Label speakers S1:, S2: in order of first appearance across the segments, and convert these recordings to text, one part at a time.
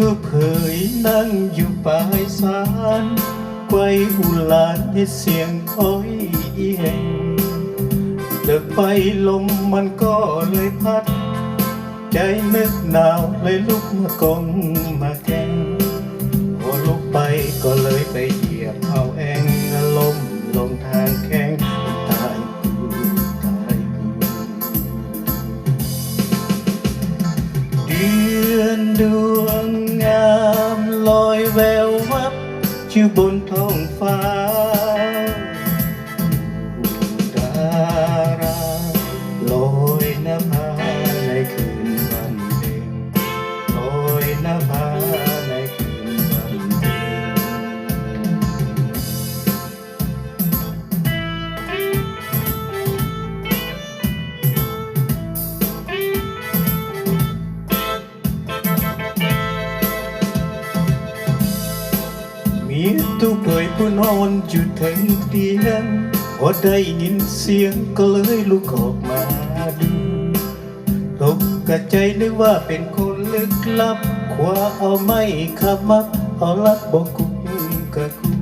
S1: ตูเผยนั่งอยู่ปลายสารไกวอุลานให้เสียงอ้อยเอียงเลิกไปลมมันก็เลยพัดใจนึกหนาวเลยลุกมากองมาแกงพอลุกไปก็เลยไปเหยียบเอาแองลมลงทางแข้งตายกูตายกูเดือนดวงงามลอยแวววับอยู่บนท้องฟ้าดาราลอยนภาในคืนวันเพ็ญลอยนภาในคืนวันเพ็ญมีตู้เผยผู้นอนอยู่ถึงเตียงพอได้ยินเสียงก็เลยลุกออกมาดูตกกระใจนึกว่าเป็นคนลึกลับคว้าเอาไม้ขับมับเอาลักบอกกุกะกู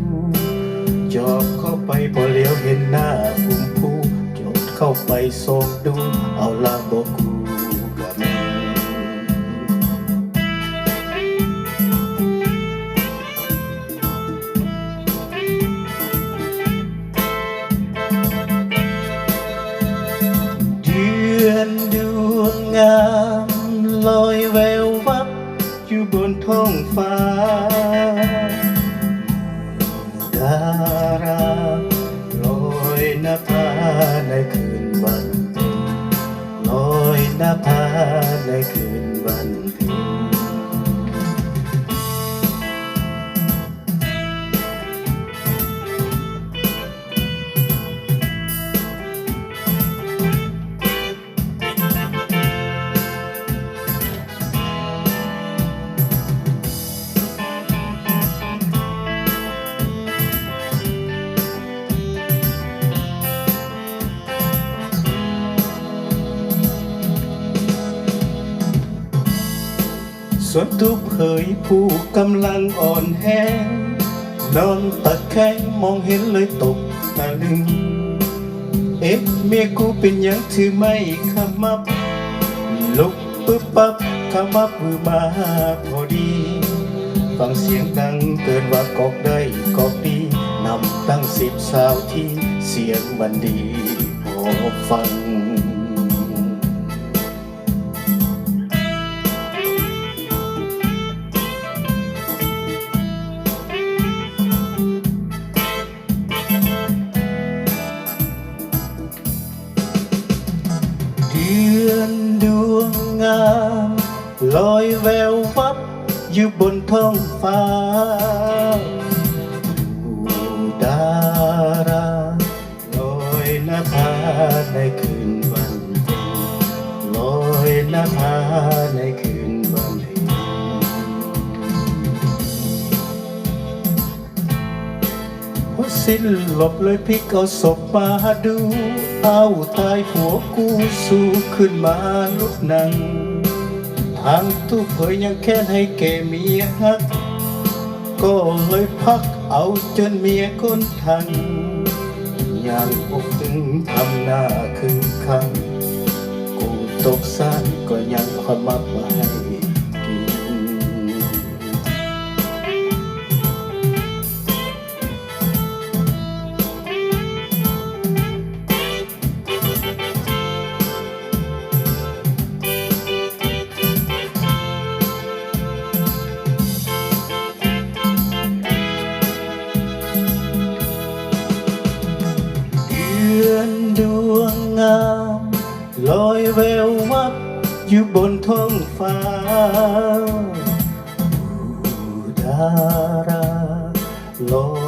S1: จอบเข้าไปพอเลี้ยวเห็นหน้าพุ่มผู้จดเข้าไปส่องดูเอาลักบอกกูกะแม่ดวงงามลอยแวววับอยู่บนท้องฟ้าดาราลอยนภาในคืนวันเพ็ญลอยนภาในคืนวันเพ็ญส่วนตูเผยผู้กำลังอ่อนแห้งนอนตะแคงมองเห็นเลยตกตะลึงเอ๊ะเมียกูเป็นยังถือไม่ขมับลุกปึ๊บปั๊บขมับมือมาพอดีฟังเสียงดังเตือนว่ากอกได้กอกดีนำตั้ง10 สาวที่เสียงมันดีพอฟังเดือนดวงงามลอยแวววับอยู่บนท้องฟ้าดาราลอยนภาในคืนวันเพ็ญลอยนภาในคืนวันเพ็ญพอสิ้นหลบเลยพลิกเอาศพมาดูเอาตายผัวกูสู้ขึ้นมาลุกนั่งทางตู้เผยยังแค่ให้แกเมียฮักก็เลยพักเอาจนเมียคนทันอย่างอกถึงทำหน้าคึงคังกูตกสารก็ยังขมับมาให้กินดวงงามลอยแวววับอยู่บนท้องฟ้าดาราลอ